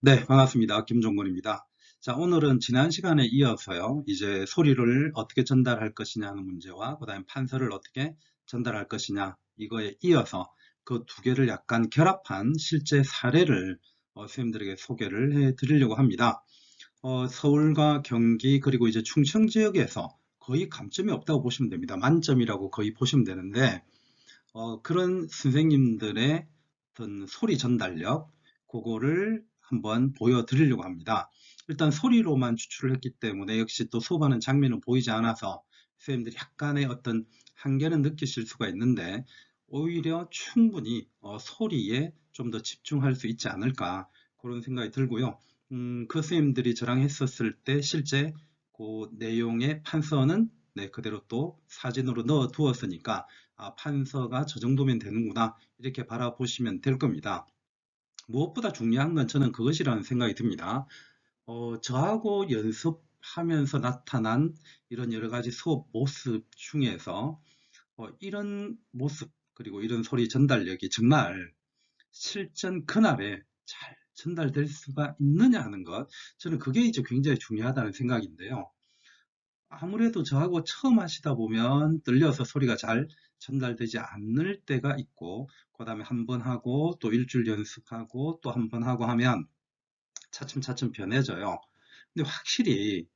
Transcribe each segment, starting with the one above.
네, 반갑습니다. 김종건입니다. 자, 오늘은 지난 시간에 이어서요, 이제 소리를 어떻게 전달할 것이냐 하는 문제와, 그 다음에 판서를 어떻게 전달할 것이냐, 이거에 이어서 그 두 개를 약간 결합한 실제 사례를 선생님들에게 소개를 해 드리려고 합니다. 서울과 경기, 그리고 이제 충청 지역에서 거의 감점이 없다고 보시면 됩니다. 만점이라고 거의 보시면 되는데, 그런 선생님들의 어떤 소리 전달력, 그거를 한번 보여드리려고 합니다. 일단 소리로만 추출을 했기 때문에 역시 또 수업하는 장면은 보이지 않아서 선생님들이 약간의 어떤 한계는 느끼실 수가 있는데, 오히려 충분히 소리에 좀 더 집중할 수 있지 않을까, 그런 생각이 들고요. 그 선생님들이 저랑 했었을 때 실제 그 내용의 판서는 네, 그대로 또 사진으로 넣어 두었으니까 판서가 저 정도면 되는구나, 이렇게 바라보시면 될 겁니다. 무엇보다 중요한 건 저는 그것이라는 생각이 듭니다. 저하고 연습하면서 나타난 이런 여러 가지 수업 모습 중에서 이런 모습, 그리고 이런 소리 전달력이 정말 실전 그날에 잘 전달될 수가 있느냐 하는 것, 저는 그게 이제 굉장히 중요하다는 생각인데요. 아무래도 저하고 처음 하시다 보면 떨려서 소리가 잘 전달되지 않을 때가 있고, 그 다음에 한 번 하고 또 일주일 연습하고 또 한 번 하고 하면 차츰차츰 변해져요. 근데 확실히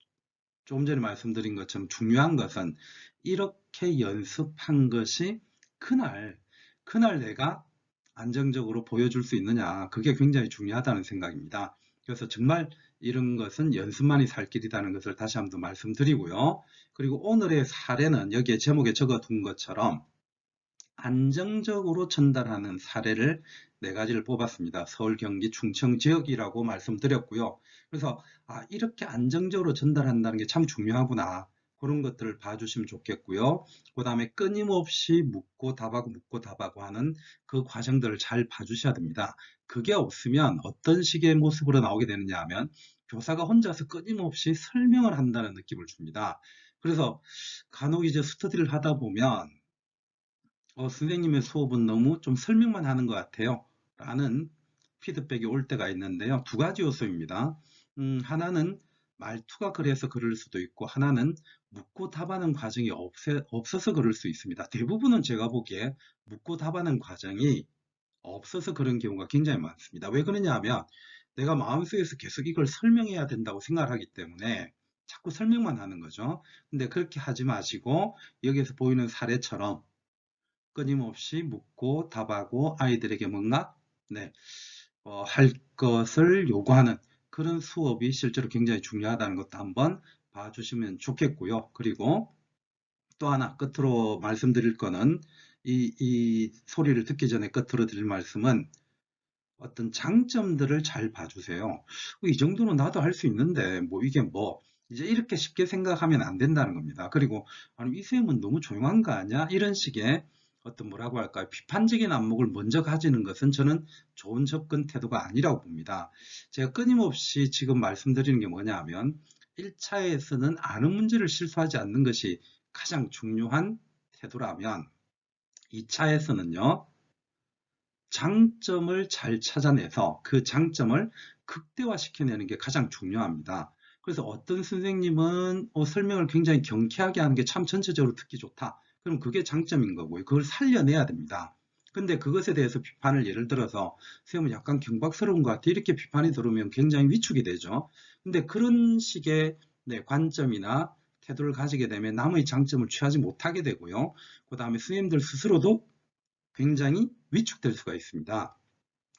조금 전에 말씀드린 것처럼 중요한 것은 이렇게 연습한 것이 그날, 그날 내가 안정적으로 보여줄 수 있느냐, 그게 굉장히 중요하다는 생각입니다. 그래서 정말 이런 것은 연습만이 살 길이라는 것을 다시 한번 더 말씀드리고요. 그리고 오늘의 사례는 여기에 제목에 적어둔 것처럼 안정적으로 전달하는 사례를 네 가지를 뽑았습니다. 서울, 경기, 충청 지역이라고 말씀드렸고요. 그래서 이렇게 안정적으로 전달한다는 게 참 중요하구나, 그런 것들을 봐주시면 좋겠고요. 그 다음에 끊임없이 묻고 답하고 하는 그 과정들을 잘 봐주셔야 됩니다. 그게 없으면 어떤 식의 모습으로 나오게 되느냐 하면 교사가 혼자서 끊임없이 설명을 한다는 느낌을 줍니다. 그래서 간혹 이제 스터디를 하다 보면 선생님의 수업은 너무 좀 설명만 하는 것 같아요, 라는 피드백이 올 때가 있는데요. 두 가지 요소입니다. 하나는 말투가 그래서 그럴 수도 있고, 하나는 묻고 답하는 과정이 없어서 그럴 수 있습니다. 대부분은 제가 보기에 묻고 답하는 과정이 없어서 그런 경우가 굉장히 많습니다. 왜 그러냐 하면 내가 마음속에서 계속 이걸 설명해야 된다고 생각을 하기 때문에 자꾸 설명만 하는 거죠. 근데 그렇게 하지 마시고 여기에서 보이는 사례처럼 끊임없이 묻고 답하고 아이들에게 뭔가 네, 할 것을 요구하는 그런 수업이 실제로 굉장히 중요하다는 것도 한번 봐주시면 좋겠고요. 그리고 또 하나 끝으로 말씀드릴 거는 이 소리를 듣기 전에 끝으로 드릴 말씀은 어떤 장점들을 잘 봐주세요. 이 정도는 나도 할 수 있는데 뭐 이게 뭐 이제 이렇게 쉽게 생각하면 안 된다는 겁니다. 그리고 아니 이 쌤은 너무 조용한 거 아니야? 이런 식의 어떤 뭐라고 할까요? 비판적인 안목을 먼저 가지는 것은 저는 좋은 접근 태도가 아니라고 봅니다. 제가 끊임없이 지금 말씀드리는 게 뭐냐 하면 1차에서는 아는 문제를 실수하지 않는 것이 가장 중요한 태도라면 2차에서는요, 장점을 잘 찾아내서 그 장점을 극대화시켜내는 게 가장 중요합니다. 그래서 어떤 선생님은 설명을 굉장히 경쾌하게 하는 게 참 전체적으로 듣기 좋다, 그럼 그게 장점인 거고요. 그걸 살려내야 됩니다. 근데 그것에 대해서 비판을, 예를 들어서 선생님은 약간 경박스러운 것 같아, 이렇게 비판이 들어오면 굉장히 위축이 되죠. 근데 그런 식의 네, 관점이나 태도를 가지게 되면 남의 장점을 취하지 못하게 되고요. 그 다음에 선생님들 스스로도 굉장히 위축될 수가 있습니다.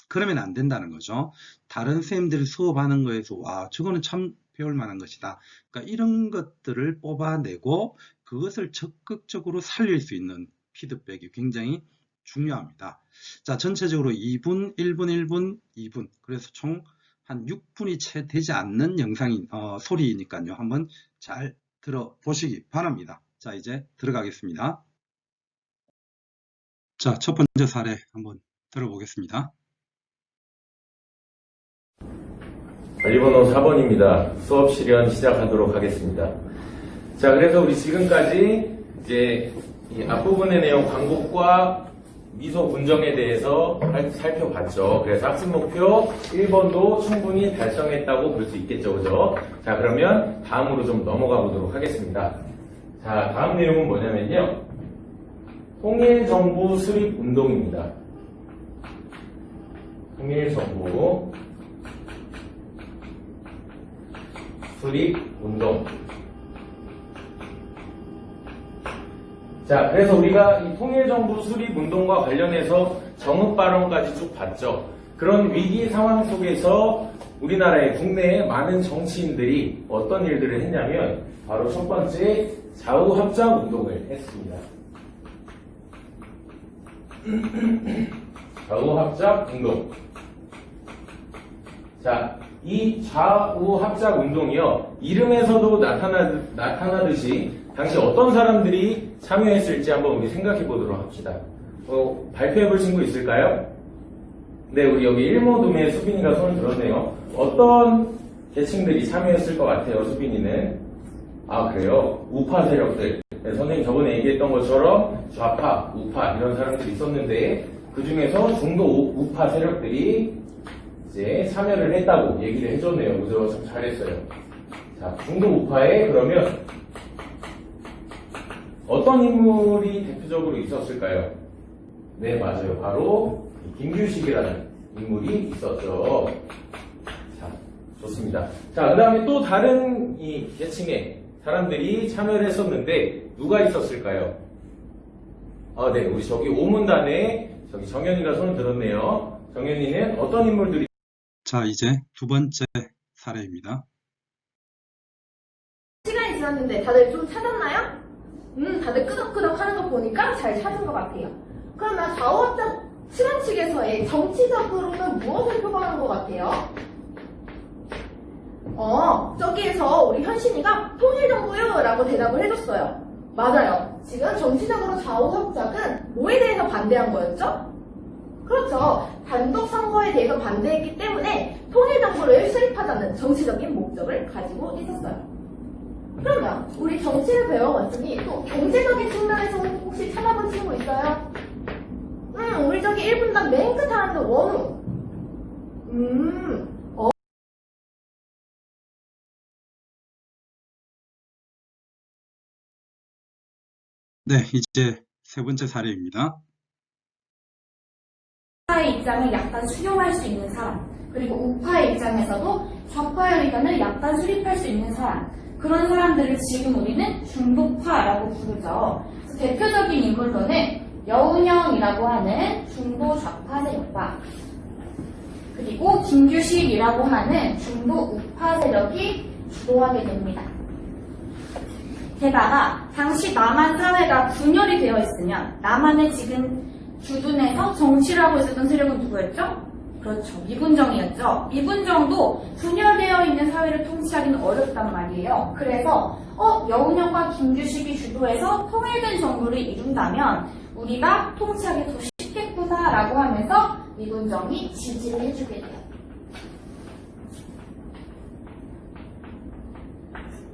그러면 안 된다는 거죠. 다른 선생님들이 수업하는 거에서 와, 저거는 참 배울 만한 것이다, 그러니까 이런 것들을 뽑아내고 그것을 적극적으로 살릴 수 있는 피드백이 굉장히 중요합니다. 자, 전체적으로 2분, 1분, 1분, 2분, 그래서 총 한 6분이 채 되지 않는 영상이 소리니까요. 한번 잘 들어보시기 바랍니다. 자, 이제 들어가겠습니다. 자, 첫 번째 사례 한번 들어보겠습니다. 관리번호 4번입니다. 수업 실현 시작하도록 하겠습니다. 자, 그래서 우리 지금까지 이제 이 앞부분의 내용 광곡과 미소 군정에 대해서 살펴봤죠. 그래서 학습 목표 1번도 충분히 달성했다고 볼 수 있겠죠. 그죠? 자, 그러면 다음으로 좀 넘어가 보도록 하겠습니다. 자, 다음 내용은 뭐냐면요. 통일정부 수립 운동입니다. 통일정부 수립 운동. 자, 그래서 우리가 이 통일정부 수립 운동과 관련해서 정읍 발언까지 쭉 봤죠. 그런 위기 상황 속에서 우리나라의 국내에 많은 정치인들이 어떤 일들을 했냐면 바로 첫 번째 좌우합작 운동을 했습니다. 좌우합작 운동. 자, 이 좌우합작 운동이요. 이름에서도 나타나듯이 당시 어떤 사람들이 참여했을지 한번 우리 생각해 보도록 합시다. 발표해 볼 친구 있을까요? 네, 우리 여기 일모둠의 수빈이가 손을 들었네요. 어떤 계층들이 참여했을 것 같아요, 수빈이는? 아, 그래요? 우파 세력들. 네, 선생님 저번에 얘기했던 것처럼 좌파, 우파 이런 사람들이 있었는데 그 중에서 중도 우파 세력들이 이제 참여를 했다고 얘기를 해줬네요. 그죠? 참 잘했어요. 자, 중도 우파에 그러면 어떤 인물이 대표적으로 있었을까요? 네, 맞아요. 바로 김규식이라는 인물이 있었죠. 자, 좋습니다. 자, 그 다음에 또 다른 이 계층의 사람들이 참여를 했었는데 누가 있었을까요? 아, 네, 우리 저기 오문단에 저기 정연이가 손을 들었네요. 정연이는 어떤 인물들이? 자, 이제 두 번째 사례입니다. 시간이 지났는데 다들 좀 찾았나요? 다들 끄덕끄덕 하는 거 보니까 잘 찾은 것 같아요. 그러면 좌우합작 실현측에서의 정치적으로는 무엇을 표방하는 것 같아요? 저기에서 우리 현신이가 통일정부요 라고 대답을 해줬어요. 맞아요. 지금 정치적으로 좌우합작은 뭐에 대해서 반대한 거였죠? 그렇죠. 단독 선거에 대해서 반대했기 때문에 통일정부를 수립하자는 정치적인 목적을 가지고 있었어요. 그러면 우리 정치를 배워왔으니 또 경제적인 측면에서 혹시 찾아본 친구 있어요? 우리 저기 1분단 맨 끝에 하는 원우. 네, 이제 세 번째 사례입니다. 좌파의 입장을 약간 수용할 수 있는 사람, 그리고 우파의 입장에서도 좌파의 의견을 약간 수립할 수 있는 사람, 그런 사람들을 지금 우리는 중도파라고 부르죠. 대표적인 인물로는 여운형이라고 하는 중도 좌파 세력과 그리고 김규식이라고 하는 중도 우파 세력이 주도하게 됩니다. 게다가 당시 남한 사회가 분열이 되어 있으면 남한을 지금 주둔해서 정치를 하고 있었던 세력은 누구였죠? 그렇죠. 미군정이었죠. 미군정도 분열되어 있는 사회를 통치하기는 어렵단 말이에요. 그래서 여운형과 김규식이 주도해서 통일된 정부를 이룬다면 우리가 통치하기 더 쉽겠구나라고 하면서 미군정이 지지를 해주게 돼요.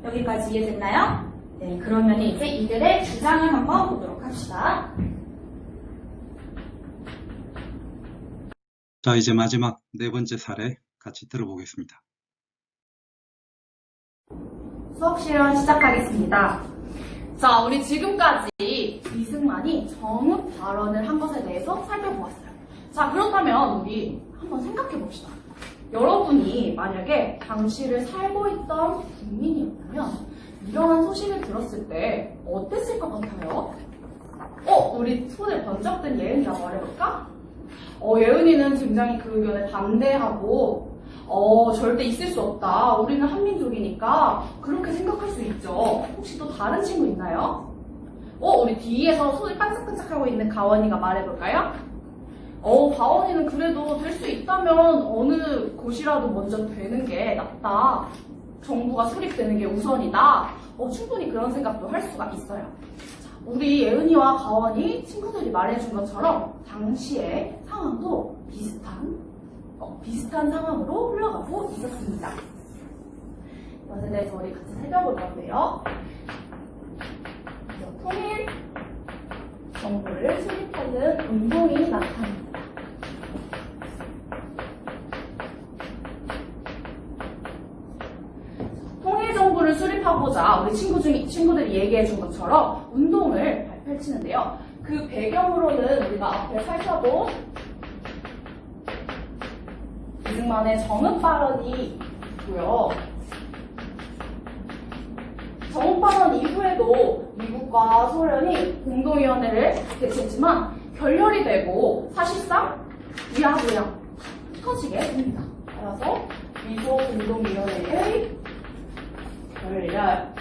여기까지 이해됐나요? 네, 그러면 이제 이들의 주장을 한번 보도록 합시다. 자, 이제 마지막 네 번째 사례 같이 들어보겠습니다. 수업 실현 시작하겠습니다. 자, 우리 지금까지 이승만이 정읍 발언을 한 것에 대해서 살펴보았어요. 자, 그렇다면 우리 한번 생각해 봅시다. 여러분이 만약에 당시를 살고 있던 국민이었다면 이러한 소식을 들었을 때 어땠을 것 같아요? 우리 손을 번쩍 든 예은이라고 말해볼까? 예은이는 굉장히 그 의견에 반대하고 절대 있을 수 없다. 우리는 한민족이니까 그렇게 생각할 수 있죠. 혹시 또 다른 친구 있나요? 우리 뒤에서 손을 반짝반짝하고 있는 가원이가 말해볼까요? 가원이는 그래도 될 수 있다면 어느 곳이라도 먼저 되는 게 낫다. 정부가 수립되는 게 우선이다. 충분히 그런 생각도 할 수가 있어요. 우리 예은이와 가원이 친구들이 말해준 것처럼 당시의 상황도 비슷한 상황으로 흘러가고 있었습니다. 이것에 대해서 우리 같이 살펴볼 건데요. 통일 정부를 수립하려는 하는 운동이 나타납니다. 통일 정부를 수립하고자 우리 친구들이 얘기해 준 것처럼 운동을 펼치는데요. 그 배경으로는 우리가 앞에 살펴본 이승만의 정읍 발언이 있고요. 정읍 발언 이후에도 미국과 소련이 공동위원회를 개최했지만 결렬이 되고 사실상 위야부야 터지게 됩니다. 따라서 미소 공동위원회의 결렬.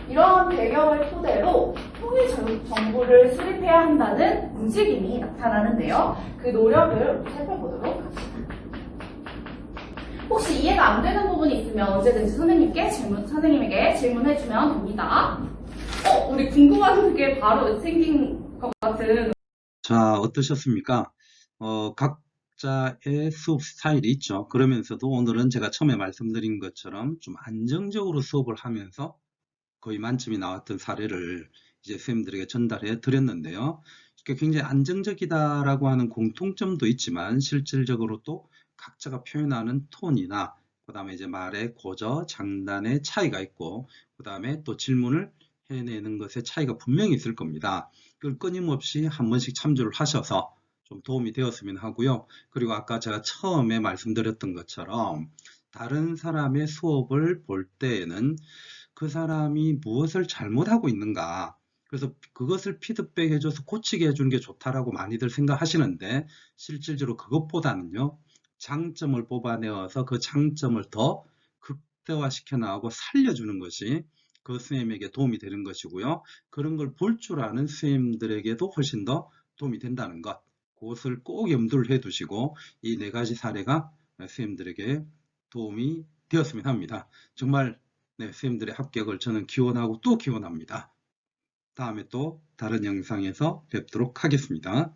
이러한 배경을 토대로 통일 정부를 수립해야 한다는 움직임이 나타나는데요. 그 노력을 살펴보도록 합시다. 혹시 이해가 안 되는 부분이 있으면 언제든지 선생님에게 질문해주면 됩니다. 우리 궁금한 게 바로 생긴 것 같은. 자, 어떠셨습니까? 각자의 수업 스타일이 있죠. 그러면서도 오늘은 제가 처음에 말씀드린 것처럼 좀 안정적으로 수업을 하면서 거의 만점이 나왔던 사례를 이제 선생님들에게 전달해 드렸는데요. 굉장히 안정적이다라고 하는 공통점도 있지만 실질적으로 또 각자가 표현하는 톤이나 그 다음에 이제 말의 고저, 장단의 차이가 있고 그 다음에 또 질문을 해내는 것의 차이가 분명히 있을 겁니다. 그걸 끊임없이 한 번씩 참조를 하셔서 좀 도움이 되었으면 하고요. 그리고 아까 제가 처음에 말씀드렸던 것처럼 다른 사람의 수업을 볼 때에는 그 사람이 무엇을 잘못하고 있는가, 그래서 그것을 피드백 해줘서 고치게 해주는 게 좋다라고 많이들 생각하시는데 실질적으로 그것보다는요, 장점을 뽑아내어서 그 장점을 더 극대화시켜 나가고 살려주는 것이 그 선생님에게 도움이 되는 것이고요. 그런 걸 볼 줄 아는 선생님들에게도 훨씬 더 도움이 된다는 것, 그것을 꼭 염두를 해 두시고 이 4가지 사례가 선생님들에게 도움이 되었으면 합니다. 정말 선생님들의 합격을 저는 기원하고 또 기원합니다. 다음에 또 다른 영상에서 뵙도록 하겠습니다.